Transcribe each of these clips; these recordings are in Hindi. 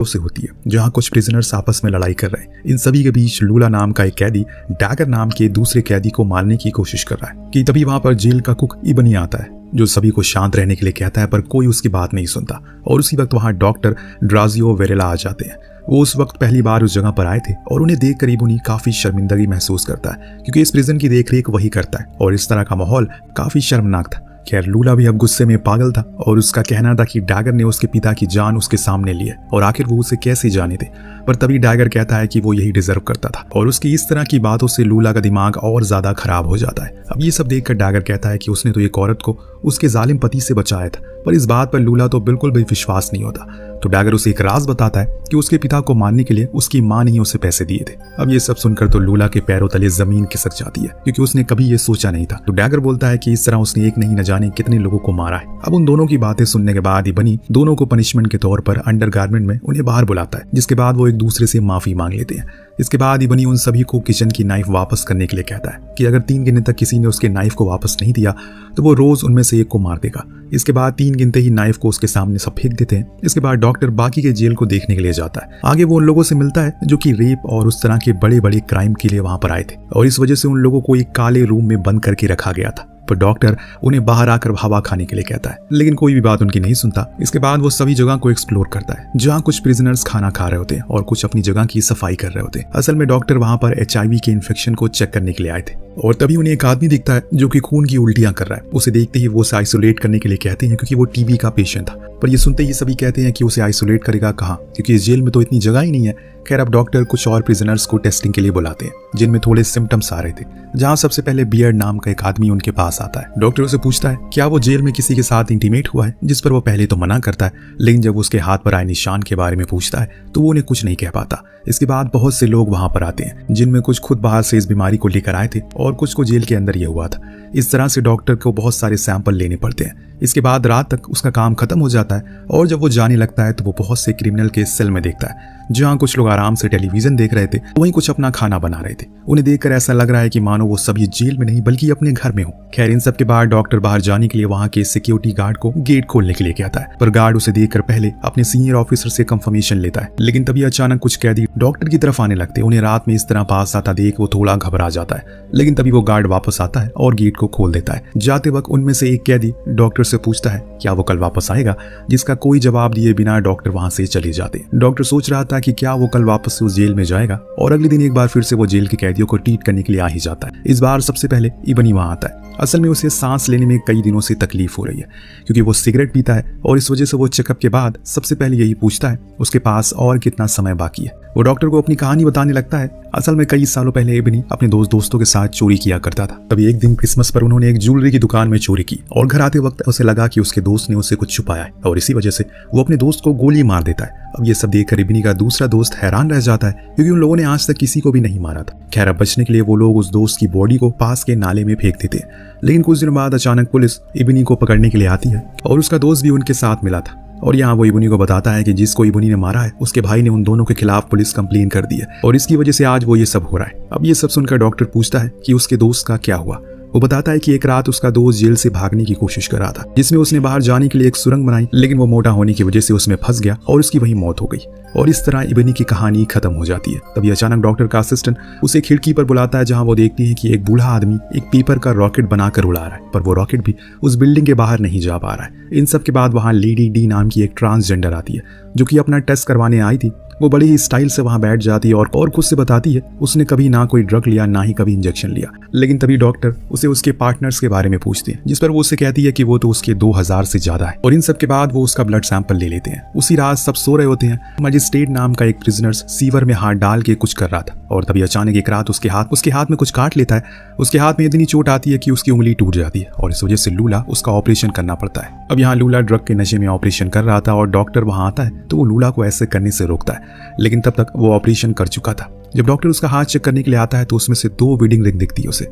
से होती है, जहां कुछ प्रिजनर्स आपस में लड़ाई कर रहे हैं। इन सभी के बीच लूला नाम का एक कैदी डैगर नाम के दूसरे कैदी को मारने की कोशिश कर रहा है कि तभी वहां पर जेल का कुक इबनी आता है, जो सभी को शांत रहने के लिए कहता है, पर कोई उसकी बात नहीं सुनता। और उसी वक्त वहां डॉक्टर ड्राजियो वेरेला आ जाते हैं। वो उस वक्त पहली बार उस जगह पर आए थे और उन्हें देखकर इबनी काफी शर्मिंदगी महसूस करता है, क्योंकि इस प्रिजन की देखरेख वही करता है और इस तरह का माहौल काफी शर्मनाक था। खैर, लूला भी अब गुस्से में पागल था और उसका कहना था कि डैगर ने उसके पिता की जान उसके सामने ली है और आखिर वो उसे कैसे जाने दे। पर तभी डैगर कहता है कि वो यही डिजर्व करता था और उसकी इस तरह की बातों से लूला का दिमाग और ज्यादा खराब हो जाता है। अब ये सब देखकर डैगर कहता है कि उसने तो एक औरत को उसके जालिम पति से बचाया था, पर इस बात पर लूला तो बिल्कुल भी विश्वास नहीं होता। तो डैगर उसे एक राज बताता है कि उसके पिता को मारने के लिए उसकी मां ने ही उसे पैसे दिए थे। अब ये सब सुनकर तो लूला के पैरों तले जमीन खिसक जाती है, क्योंकि उसने कभी ये सोचा नहीं था। तो डैगर बोलता है कि इस तरह उसने एक नहीं न जाने कितने लोगों को मारा है। अब उन दोनों की बातें सुनने के बाद इबनी दोनों को पनिशमेंट के तौर पर अंडरगारमेंट में उन्हें बाहर बुलाता है, जिसके बाद वो एक दूसरे से माफी मांग लेते हैं। इसके बाद इबनी उन सभी को किचन की नाइफ वापस करने के लिए कहता है कि अगर 3 गिनने तक किसी ने उसके नाइफ को वापस नहीं दिया तो वो रोज उनमें से एक को मार देगा। इसके बाद 3 गिनते ही नाइफ को उसके सामने सब फेंक देते हैं। इसके बाद डॉक्टर बाकी के जेल को देखने के लिए जाता है। आगे वो उन लोगों से मिलता है जो कि रेप और उस तरह के बड़े बड़े क्राइम के लिए वहां पर आए थे और इस वजह से उन लोगों को एक काले रूम में बंद करके रखा गया था। पर डॉक्टर उन्हें बाहर आकर हवा खाने के लिए कहता है, लेकिन कोई भी बात उनकी नहीं सुनता। इसके बाद वो सभी जगह को एक्सप्लोर करता है, जहाँ कुछ प्रिजनर्स खाना खा रहे होते हैं और कुछ अपनी जगह की सफाई कर रहे होते हैं। असल में डॉक्टर वहां पर HIV के इन्फेक्शन को चेक करने के लिए आए थे और तभी उन्हें एक आदमी दिखता है जो कि खून की उल्टियां कर रहा है। उसे देखते ही वो उसे आइसोलेट करने के लिए कहते हैं, क्योंकि वो TB का पेशेंट था। पर ये सुनते ही सभी कहते हैं कि उसे आइसोलेट करेगा कहाँ, क्योंकि इस जेल में तो इतनी जगह ही नहीं है। खैर, अब डॉक्टर कुछ और प्रिजनर्स को टेस्टिंग के लिए बुलाते हैं, जिनमें थोड़े सिम्टम्स आ रहे थे। जहां सबसे पहले बियर्ड नाम का एक आदमी उनके पास आता है। डॉक्टर उसे पूछता है क्या वो जेल में किसी के साथ इंटीमेट हुआ है, जिस पर वो पहले तो मना करता है, लेकिन जब उसके हाथ पर आए निशान के बारे में पूछता है तो वो उन्हें कुछ नहीं कह पाता। इसके बाद बहुत से लोग वहां पर आते हैं, जिनमें कुछ खुद बाहर से इस बीमारी को लेकर आए थे और कुछ को जेल के अंदर ये हुआ था। इस तरह से डॉक्टर को बहुत सारे सैंपल लेने पड़ते हैं। इसके बाद रात तक उसका काम खत्म हो जाता है और जब वो जाने लगता है तो वो बहुत से क्रिमिनल के सेल में देखता है, जहाँ कुछ लोग आराम से टेलीविजन देख रहे थे, वहीं कुछ अपना खाना बना रहे थे। उन्हें देखकर ऐसा लग रहा है कि मानो वो सभी जेल में नहीं बल्कि अपने घर में हो। खैर, इन सब के बाद डॉक्टर बाहर जाने के लिए वहाँ के सिक्योरिटी गार्ड को गेट खोलने के लिए कहता है, पर गार्ड उसे देखकर पहले अपने सीनियर ऑफिसर से कंफर्मेशन लेता है। लेकिन तभी अचानक कुछ कैदी डॉक्टर की तरफ आने लगते हैं। उन्हें रात में इस तरह पास आता देख वो थोड़ा घबरा जाता है, लेकिन तभी वो गार्ड वापस आता है और गेट को खोल देता है। जाते वक्त उनमें से एक कैदी डॉक्टर से पूछता है क्या वो कल वापस आएगा, जिसका कोई जवाब दिए बिना डॉक्टर वहां से चले जाते। डॉक्टर सोच रहा था कि क्या वो कल वापस से उस जेल में जाएगा और अगले दिन एक बार फिर से वो जेल के कैदियों को ट्रीट करने के लिए आ ही जाता है। इस बार सबसे पहले इबनी वहां आता है। असल में उसे सांस लेने में कई दिनों से तकलीफ हो रही है, क्योंकि वो सिगरेट पीता है और इस वजह से वो चेकअप के बाद सबसे पहले यही पूछता है उसके पास और कितना समय बाकी है। वो डॉक्टर को अपनी कहानी बताने लगता है। असल में कई सालों पहले इबनी अपने दोस्तों के साथ चोरी किया करता था। तभी एक दिन क्रिसमस पर उन्होंने एक ज्वेलरी की दुकान में चोरी की और घर आते वक्त उसे लगा कि उसके दोस्त ने उसे कुछ छुपाया है और इसी वजह से वो अपने दोस्त को गोली मार देता है। अब ये सब देखकर इबनी का दूसरा दोस्त हैरान रह जाता है, क्योंकि उन लोगों ने आज तक किसी को भी नहीं मारा था। खैर, अब बचने के लिए वो लोग उस दोस्त की बॉडी को पास के नाले में फेंक देते हैं। लेकिन कुछ दिनों बाद अचानक पुलिस इबनी को पकड़ने के लिए आती है और उसका दोस्त भी उनके साथ मिला था। और यहाँ वो इबनी को बताता है कि जिसको इबनी ने मारा है उसके भाई ने उन दोनों के खिलाफ पुलिस कंप्लेन कर दी है और इसकी वजह से आज वो ये सब हो रहा है। अब ये सब सुनकर डॉक्टर पूछता है कि उसके दोस्त का क्या हुआ। वो बताता है कि एक रात उसका दोस्त जेल से भागने की कोशिश कर रहा था, जिसमें उसने बाहर जाने के लिए एक सुरंग बनाई, लेकिन वो मोटा होने की वजह से उसमें फंस गया और उसकी वही मौत हो गई। और इस तरह इबनी की कहानी खत्म हो जाती है। तभी अचानक डॉक्टर का असिस्टेंट उसे खिड़की पर बुलाता है, जहां वो देखती है कि एक बूढ़ा आदमी एक पेपर का रॉकेट बनाकर उड़ा रहा है, पर वो रॉकेट भी उस बिल्डिंग के बाहर नहीं जा पा रहा है। इन सब के बाद वहां लेडी डी नाम की एक ट्रांसजेंडर आती है, जो कि अपना टेस्ट करवाने आई थी। वो बड़ी ही स्टाइल से वहां बैठ जाती है और खुद से बताती है उसने कभी ना कोई ड्रग लिया ना ही कभी इंजेक्शन लिया। लेकिन तभी डॉक्टर उसे उसके पार्टनर्स के बारे में पूछते हैं, जिस पर वो उसे कहती है कि वो तो उसके 2000 से ज्यादा है। और इन सब के बाद वो उसका ब्लड सैंपल ले लेते हैं। उसी रात सब सो रहे होते हैं। मजिस्ट्रेट नाम का एक प्रिजनर सीवर में हाथ डाल के कुछ कर रहा था और तभी अचानक एक रात उसके हाथ में कुछ काट लेता है। उसके हाथ में इतनी चोट आती है कि उसकी उंगली टूट जाती है और इस वजह से लूला उसका ऑपरेशन करना पड़ता है। अब यहाँ लूला ड्रग के नशे में ऑपरेशन कर रहा था और डॉक्टर वहां आता है तो वो लूला को ऐसे करने से रोकता है, लेकिन तब तक वो ऑपरेशन कर चुका था। जब डॉक्टर उसका हाथ चेक करने के लिए आता है तो उसमें से 2 वेडिंग रिंग दिखती है उसे।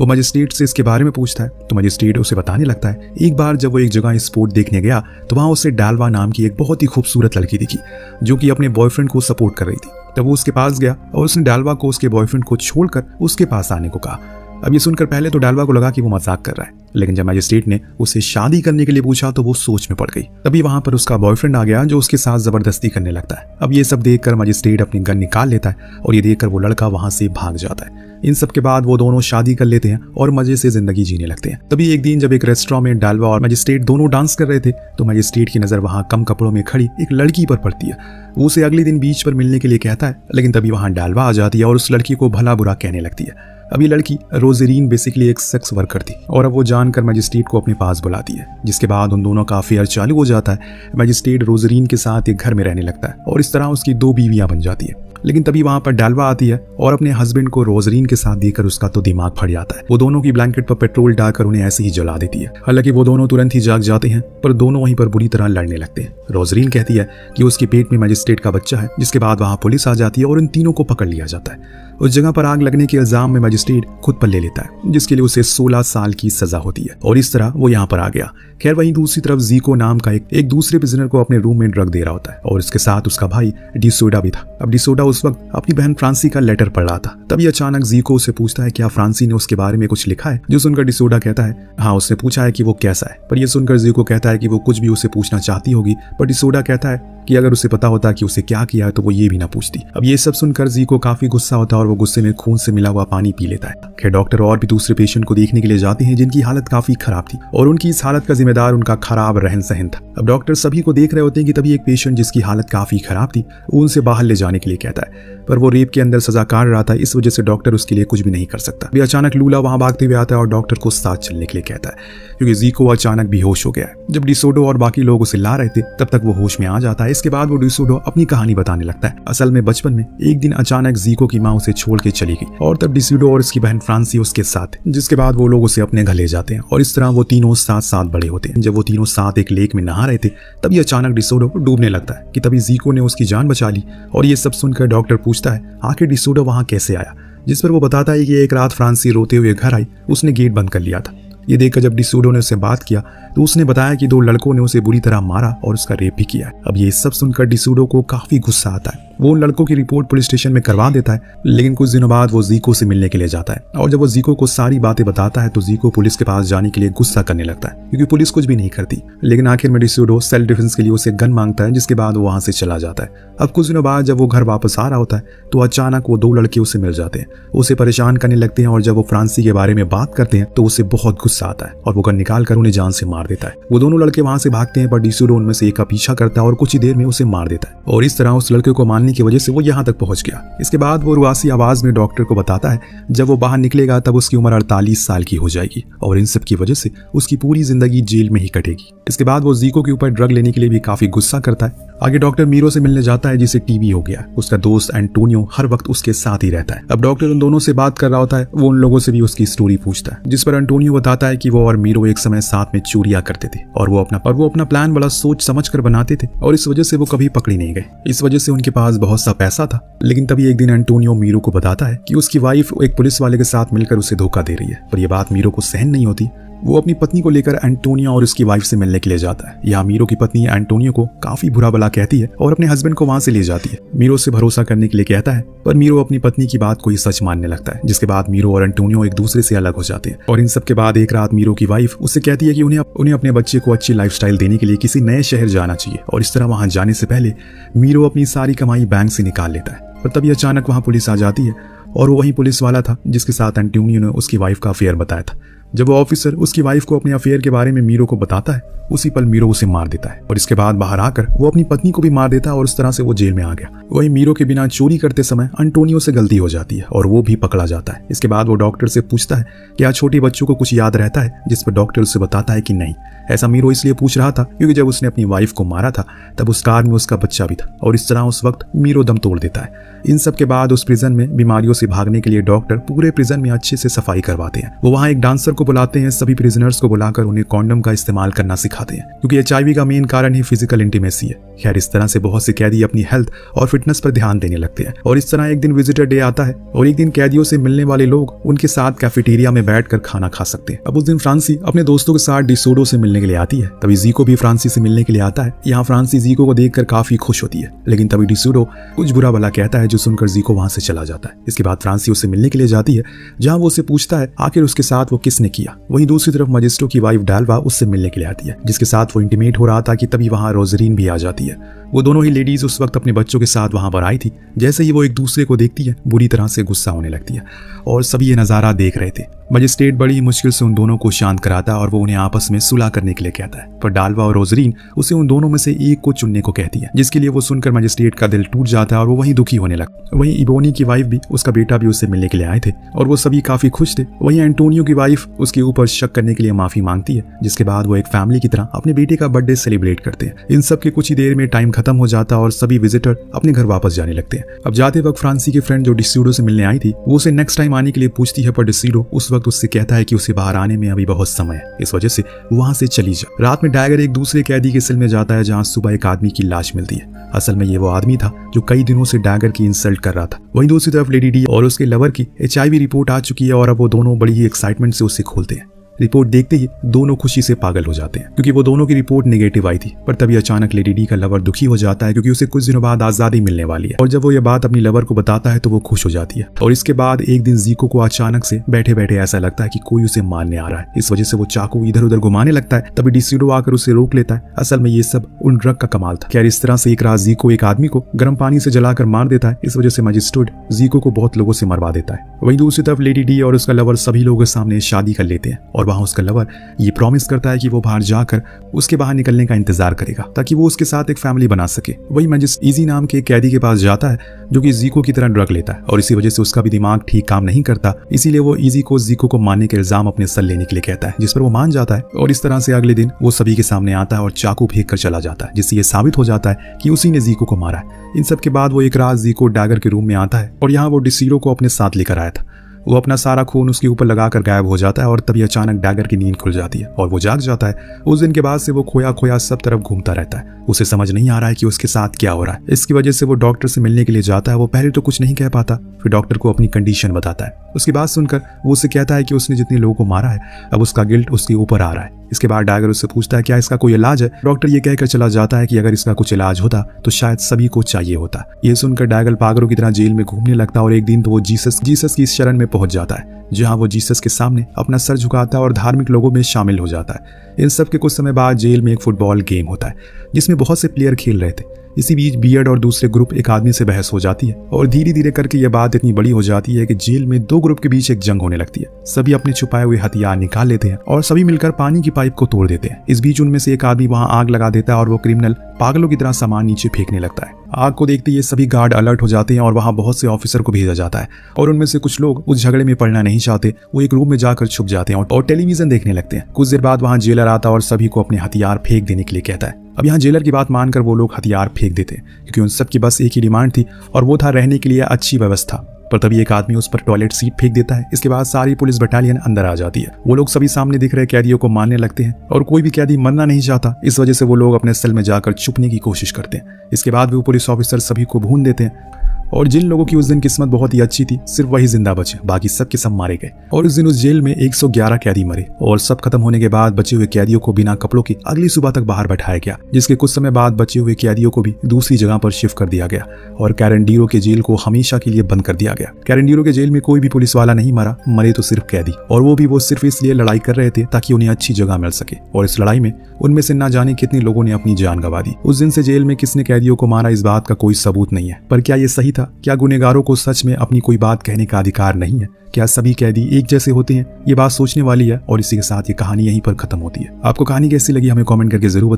वो मजिस्ट्रेट से इसके बारे में पूछता है तो मजिस्ट्रेट उसे बताने लगता है एक बार जब वो एक जगह स्पोर्ट देखने गया तो वहां उसे डालवा नाम की एक बहुत ही खूबसूरत लड़की दिखी, जो कि अपने बॉयफ्रेंड को सपोर्ट कर रही थी। तब वो उसके पास गया और उसने डालवा को उसके बॉयफ्रेंड को छोड़कर उसके पास आने को कहा। अब ये सुनकर पहले तो डालवा को लगा कि वो मजाक कर रहा है, लेकिन जब मैजिस्ट्रेट ने उसे शादी करने के लिए पूछा तो वो सोच में पड़ गई। तभी वहां पर उसका बॉयफ्रेंड आ गया जो उसके साथ जबरदस्ती करने लगता है। अब ये सब देखकर मैजिस्ट्रेट अपनी गन निकाल लेता है और ये देखकर वो लड़का वहां से भाग जाता है। इन सब के बाद वो दोनों शादी कर लेते हैं और मजे से जिंदगी जीने लगते हैं। तभी एक दिन जब एक रेस्टोरेंट में डालवा और मैजिस्ट्रेट दोनों डांस कर रहे थे तो मैजिस्ट्रेट की नजर वहां कम कपड़ों में खड़ी एक लड़की पर पड़ती है। वो उसे अगले दिन बीच पर मिलने के लिए कहता है, लेकिन तभी वहां डालवा आ जाती है और उस लड़की को भला बुरा कहने लगती है। अब ये लड़की रोजरीन बेसिकली एक सेक्स वर्कर थी और अब वो जानकर मैजिस्ट्रेट को अपने पास बुलाती है, जिसके बाद उन दोनों का अफेयर चालू हो जाता है। मैजिस्ट्रेट रोजरीन के साथ एक घर में रहने लगता है और इस तरह उसकी 2 बीवियां बन जाती है। लेकिन तभी वहां पर डालवा आती है और अपने हस्बैंड को रोजरीन के साथ देखकर उसका तो दिमाग फट जाता है। वो दोनों की ब्लैंकेट पर पेट्रोल डालकर उन्हें ऐसे ही जला देती है। हालांकि वो दोनों तुरंत ही जाग जाते हैं, पर दोनों वहीं पर बुरी तरह लड़ने लगते हैं। रोजरीन कहती है कि उसके पेट में मैजिस्ट्रेट का बच्चा है, जिसके बाद वहां पुलिस आ जाती है और इन तीनों को पकड़ लिया जाता है। उस जगह पर आग लगने के इल्जाम में मैजिस्ट्रेट खुद पर ले लेता है, जिसके लिए उसे 16 साल की सजा होती है और इस तरह वो यहाँ पर आ गया। खैर वहीं दूसरी तरफ जीको नाम का एक दूसरे प्रिजनर को अपने रूम में ड्रग दे रहा होता है और इसके साथ उसका भाई डिसोडा भी था। अब डिसोडा उस वक्त अपनी बहन फ्रांसी का लेटर पढ़ रहा था। तभी अचानक जीको उसे पूछता है क्या फ्रांसी ने उसके बारे में कुछ लिखा है, जो सुनकर डिसोडा कहता है हाँ, उसने पूछा है कि वो कैसा है। पर यह सुनकर जीको कहता है कि वो कुछ भी उसे पूछना चाहती होगी, पर डिसोडा कहता है कि अगर उसे पता होता कि उसे क्या किया है तो वो ये भी ना पूछती। अब ये सब सुनकर जीको काफी गुस्सा होता है और वो गुस्से में खून से मिला हुआ पानी पी लेता है। खैर डॉक्टर और भी दूसरे पेशेंट को देखने के लिए जाते हैं जिनकी हालत काफी खराब थी और उनकी इस हालत का जिम्मेदार उनका खराब रहन सहन था। अब डॉक्टर सभी को देख रहे होते हैं कि तभी एक पेशेंट जिसकी हालत काफी खराब थी उनसे बाहर ले जाने के लिए कहता है, पर वो रेप के अंदर सजा काट रहा था, इस वजह से डॉक्टर उसके लिए कुछ भी नहीं कर सकता। अभी अचानक लूला वहां भागते हुए आता है और डॉक्टर को साथ चलने के लिए कहता है, क्योंकि जीको अचानक बेहोश हो गया है। जब डिसोडो और बाकी लोग उसे ला रहे थे तब तक वो होश में आ जाता है। इसके बाद वो डिसोडो अपनी कहानी बताने लगता है। असल में बचपन में एक दिन अचानक जीको की माँ उसे छोड़ के चली गई और तब डिसोडो और उसकी बहन फ्रांसी उसके साथ, जिसके बाद वो लोग उसे अपने घर ले जाते हैं और इस तरह वो तीनों साथ साथ बड़े होते हैं। जब वो तीनों साथ एक लेक में नहा रहे थे तभी अचानक डिसोडो डूबने लगता है कि तभी जीको ने उसकी जान बचा ली और ये सब सुनकर डॉक्टर पूछता है आखिर डिसोडो वहां कैसे आया, जिस पर वो बताता है कि एक रात फ्रांसी रोते हुए घर आई, उसने गेट बंद कर लिया था। ये देखकर जब डिसोडो ने उससे बात किया तो उसने बताया कि 2 लड़कों ने उसे बुरी तरह मारा और उसका रेप भी किया है। अब ये सब सुनकर डिसोडो को काफी गुस्सा आता है। वो उन लड़कों की रिपोर्ट पुलिस स्टेशन में करवा देता है, लेकिन कुछ दिनों बाद वो जीको से मिलने के लिए जाता है और जब वो जीको को सारी बातें बताता है तो जीको पुलिस के पास जाने के लिए गुस्सा करने लगता है, क्योंकि पुलिस कुछ भी नहीं करती। लेकिन आखिर में डिसोडो सेल्फ डिफेंस के लिए उसे गन मांगता है, जिसके बाद वो वहां से चला जाता है। अब कुछ दिनों बाद जब वो घर वापस आ रहा होता है तो अचानक वो 2 लड़के उसे मिल जाते हैं, उसे परेशान करने लगते हैं और जब वो फ्रांसी के बारे में बात करते हैं तो उसे बहुत गुस्सा आता है और वो गन निकाल कर उन्हें जान से मार देता है। वो दोनों लड़के वहां से भागते हैं पर डिसोडो उनमें से एक का पीछा करता है और कुछ ही देर में उसे मार देता है और इस तरह उस लड़के को मारने की वजह से वो यहाँ तक पहुंच गया। इसके बाद वो रुआसी आवाज में डॉक्टर को बताता है जब वो बाहर निकलेगा तब उसकी उम्र 48 साल की हो जाएगी और इन सब की वजह से उसकी पूरी जिंदगी जेल में ही कटेगी। इसके बाद वो जीको के ऊपर ड्रग लेने के लिए भी काफी गुस्सा करता है। आगे डॉक्टर मीरो से मिलने जाता है जिसे टीबी हो गया। उसका दोस्त एंटोनियो हर वक्त उसके साथ ही रहता है। अब डॉक्टर उन दोनों से बात कर रहा होता है, वो उन लोगों से भी उसकी स्टोरी पूछता है, जिस पर एंटोनियो बताता है कि वो और मीरो एक समय साथ में चोरियां करते थे और वो अपना प्लान बड़ा सोच समझ कर बनाते थे और इस वजह से वो कभी पकड़ी नहीं गए। इस वजह से उनके पास बहुत सा पैसा था। लेकिन तभी एक दिन एंटोनियो मीरो को बताता है कि उसकी वाइफ एक पुलिस वाले के साथ मिलकर उसे धोखा दे रही है, पर यह बात मीरो को सहन नहीं होती। वो अपनी पत्नी को लेकर एंटोनियो और उसकी वाइफ से मिलने के लिए जाता है। यहाँ मीरो की पत्नी एंटोनियो को काफी बुरा भला कहती है और अपने हस्बैंड को वहां से ले जाती है। मीरो से भरोसा करने के लिए कहता है, पर मीरो अपनी पत्नी की बात को ही सच मानने लगता है, जिसके बाद मीरो और एंटोनियो एक दूसरे से अलग हो जाते हैं। और इन सब के बाद एक रात मीरो की वाइफ उससे कहती है कि उन्हें अपने बच्चे को अच्छी लाइफस्टाइल देने के लिए किसी नए शहर जाना चाहिए और इस तरह वहां जाने से पहले मीरो अपनी सारी कमाई बैंक से निकाल लेता है। पर तभी अचानक वहां पुलिस आ जाती है और वो वही पुलिस वाला था जिसके साथ एंटोनियो ने उसकी वाइफ का अफेयर बताया था। जब वो ऑफिसर उसकी वाइफ को अपने अफेयर के बारे में मीरो को बताता है, उसी पल मीरो उसे मार देता है और इसके बाद बाहर आकर वो अपनी पत्नी को भी मार देता है और उस तरह से वो जेल में आ गया। वही मीरो के बिना चोरी करते समय एंटोनियो से गलती हो जाती है और वो भी पकड़ा जाता है। इसके बाद वो डॉक्टर से पूछता है क्या छोटे बच्चों को कुछ याद रहता है, जिस पर डॉक्टर उसे बताता है कि नहीं। ऐसा मीरो इसलिए पूछ रहा था क्योंकि जब उसने अपनी वाइफ को मारा था तब उस कार में उसका बच्चा भी था और इस तरह उस वक्त मीरो दम तोड़ देता है। इन सब के बाद उस प्रिजन में बीमारियों से भागने के लिए डॉक्टर पूरे प्रिजन में अच्छे से सफाई करवाते हैं। वो वहाँ एक डांसर को बुलाते हैं। सभी प्रिजनर्स को बुलाकर उन्हें कॉन्डम का इस्तेमाल करना सिखाते खाते हैं, क्योंकि HIV का मेन कारण ही फिजिकल इंटीमेसी है। खैर, इस तरह से बहुत से कैदी अपनी हेल्थ और फिटनेस पर ध्यान देने लगते हैं और इस तरह एक दिन विजिटर डे आता है और एक दिन कैदियों से मिलने वाले लोग उनके साथ कैफेटेरिया में बैठकर खाना खा सकते हैं। अब उस दिन फ्रांसी अपने दोस्तों के साथ डिसोडो से मिलने के लिए आती है। तभी जीको भी फ्रांसी से मिलने के लिए आता है। यहाँ फ्रांसी जीको को देखकर काफी खुश होती है, लेकिन तभी डिसोडो कुछ बुरा भला कहता है, जो सुनकर जीको वहां से चला जाता है। इसके बाद फ्रांसी उससे मिलने के लिए जाती है, जहाँ वो उससे पूछता है आखिर उसके साथ वो किसने किया। वहीं दूसरी तरफ मजिस्ट्रो की वाइफ डाल्वा उससे मिलने के लिए आती है, जिसके साथ वो इंटीमेट हो रहा था कि तभी वहां रोजरीन भी आ जाती है। वो दोनों ही लेडीज उस वक्त अपने बच्चों के साथ वहां पर आई थी। जैसे ही वो एक दूसरे को देखती है, बुरी तरह से गुस्सा होने लगती है और सभी ये नजारा देख रहे थे। मजिस्ट्रेट बड़ी मुश्किल से उन दोनों को शांत कराता है और वो उन्हें आपस में सुलह करने के लिए कहता है, पर डाल्वा और रोजरीन उसे उन दोनों में से एक को चुनने को कहती है, जिसके लिए वो सुनकर मजिस्ट्रेट का दिल टूट जाता है और वो वहीं दुखी होने लगता। वहीं इबोनी की वाइफ भी, उसका बेटा भी उससे मिलने के लिए आए थे और वो सभी काफी खुश थे। वहीं एंटोनियो की वाइफ उसके ऊपर शक करने के लिए माफी मांगती है, जिसके बाद वो एक फैमिली की तरह अपने बेटे का बर्थडे सेलिब्रेट करते हैं। इन सब के कुछ ही देर में टाइम खत्म हो जाता और सभी विजिटर अपने घर वापस जाने लगते हैं। अब जाते वक्त फ्रांसी के फ्रेंड जो डिसीडो से मिलने आई थी, वो उसे नेक्स्ट टाइम आने के लिए पूछती है, पर डिसीडो उस वक्त उससे कहता है कि उसे बाहर आने में अभी बहुत समय है, इस वजह से वहां से चली जा। रात में डैगर एक दूसरे कैदी के सेल में जाता है, जहां सुबह एक आदमी की लाश मिलती है। असल में ये वो आदमी था जो कई दिनों से डैगर की इंसल्ट कर रहा था। वहीं दूसरी तरफ लेडी डी और उसके लवर की HIV रिपोर्ट आ चुकी है और अब वो दोनों बड़ी ही एक्साइटमेंट से उसे खोलते हैं। रिपोर्ट देखते ही दोनों खुशी से पागल हो जाते हैं, क्योंकि वो दोनों की रिपोर्ट नेगेटिव आई थी। पर तभी अचानक लेडी डी का लवर दुखी हो जाता है, क्योंकि उसे कुछ दिनों बाद आजादी मिलने वाली है। और जब वो ये बात अपनी लवर को बताता है तो वो खुश हो जाती है। और इसके बाद एक दिन जीको को अचानक से बैठे बैठे ऐसा लगता है कि कोई उसे मारने आ रहा है। इस वजह से वो चाकू इधर उधर घुमाने लगता है। तभी डिसीडो आकर उसे रोक लेता है। असल में ये सब उन ड्रग का कमाल था। खैर, इस तरह से एक रात जीको एक आदमी को गर्म पानी से जलाकर मार देता है। इस वजह से मजिस्ट्रेट जीको को बहुत लोगों से मरवा देता है। वहीं दूसरी तरफ लेडी डी और उसका लवर सभी लोगों के सामने शादी कर लेते हैं और वहां उसका लवर ये प्रॉमिस करता है कि वो बाहर जाकर उसके बाहर निकलने का इंतजार करेगा, ताकि वो उसके साथ एक फैमिली बना सके। वही मजिस्ट्रेट इजी नाम के कैदी के पास जाता है, जो कि जीको की तरह ड्रग लेता है और इसी वजह से उसका भी दिमाग ठीक काम नहीं करता। इसीलिए वो इजी को जीको को मारने के इल्जाम अपने सर लेने के लिए कहता है, जिस पर वो मान जाता है। और इस तरह से अगले दिन वो सभी के सामने आता है और चाकू फेंक कर चला जाता है, जिससे ये साबित हो जाता है कि उसी ने जीको को मारा है। इन सब के बाद वो एक रात जीको डैगर के रूम में आता है और यहाँ वो डिसीडो को अपने साथ लेकर आया था। वो अपना सारा खून उसके ऊपर लगाकर गायब हो जाता है और तभी अचानक डैगर की नींद खुल जाती है और वो जाग जाता है। उस दिन के बाद से वो खोया खोया सब तरफ घूमता रहता है। उसे समझ नहीं आ रहा है कि उसके साथ क्या हो रहा है। इसकी वजह से वो डॉक्टर से मिलने के लिए जाता है। वो पहले तो कुछ नहीं कह पाता, फिर डॉक्टर को अपनी कंडीशन बताता है। उसकी बात सुनकर वो उससे कहता है कि उसने जितने लोगों को मारा है, अब उसका गिल्ट उसके ऊपर आ रहा है। इसके बाद डैगर उससे पूछता है क्या इसका कोई इलाज है। डॉक्टर ये कहकर चला जाता है कि अगर इसका कुछ इलाज होता तो शायद सभी को चाहिए होता। ये सुनकर डैगर पागलों की तरह जेल में घूमने लगता है और एक दिन तो वो जीसस की शरण में पहुंच जाता है, जहां वो जीसस के सामने अपना सर झुकाता है और धार्मिक लोगों में शामिल हो जाता है। इन सब के कुछ समय बाद जेल में एक फुटबॉल गेम होता है, जिसमें बहुत से प्लेयर खेल रहे थे। इसी बीच बियर्ड और दूसरे ग्रुप एक आदमी से बहस हो जाती है और धीरे धीरे करके यह बात इतनी बड़ी हो जाती है कि जेल में दो ग्रुप के बीच एक जंग होने लगती है। सभी अपने छुपाए हुए हथियार निकाल लेते हैं और सभी मिलकर पानी की पाइप को तोड़ देते हैं। इस बीच उनमें से एक आदमी वहां आग लगा देता है और वो क्रिमिनल पागलों की तरह सामान नीचे फेंकने लगता है। आग को देखते ये सभी गार्ड अलर्ट हो जाते हैं और वहां बहुत से ऑफिसर को भेजा जाता है और उनमें से कुछ लोग उस झगड़े में पड़ना नहीं चाहते। वो एक रूम में जाकर छुप जाते हैं और टेलीविजन देखने लगते हैं। कुछ देर बाद वहां जेलर आता है और सभी को अपने हथियार फेंक देने के लिए कहता है। अब यहाँ जेलर की बात मानकर वो लोग हथियार फेंक देते हैं, क्योंकि उन सब की बस एक ही डिमांड थी और वो था रहने के लिए अच्छी व्यवस्था। पर तभी एक आदमी उस पर टॉयलेट सीट फेंक देता है। इसके बाद सारी पुलिस बटालियन अंदर आ जाती है। वो लोग सभी सामने दिख रहे कैदियों को मारने लगते हैं और कोई भी कैदी मरना नहीं चाहता। इस वजह से वो लोग अपने सेल में जाकर छुपने की कोशिश करते हैं। इसके बाद वो पुलिस ऑफिसर सभी को भून देते हैं और जिन लोगों की उस दिन किस्मत बहुत ही अच्छी थी, सिर्फ वही जिंदा बचे, बाकी सब के सब मारे गए। और उस दिन उस जेल में 111 कैदी मरे और सब खत्म होने के बाद बचे हुए कैदियों को बिना कपड़ों के अगली सुबह तक बाहर बैठाया गया, जिसके कुछ समय बाद बचे हुए कैदियों को भी दूसरी जगह पर शिफ्ट कर दिया गया और कैरेंडीरो के जेल को हमेशा के लिए बंद कर दिया गया। कैरेंडीरो के जेल में कोई भी पुलिस वाला नहीं मरा, मरे तो सिर्फ कैदी, और वो सिर्फ इसलिए लड़ाई कर रहे थे ताकि उन्हें अच्छी जगह मिल सके। और इस लड़ाई में उनमें से ना जाने कितने लोगों ने अपनी जान गंवा दी। उस दिन से जेल में किसने कैदियों को मारा, इस बात का कोई सबूत नहीं है। पर क्या ये सही था? क्या गुनहगारों को सच में अपनी कोई बात कहने का अधिकार नहीं है? क्या सभी कैदी एक जैसे होते हैं? ये बात सोचने वाली है और इसी के साथ ये कहानी यहीं पर खत्म होती है। आपको कहानी कैसी लगी हमें कमेंट करके जरूर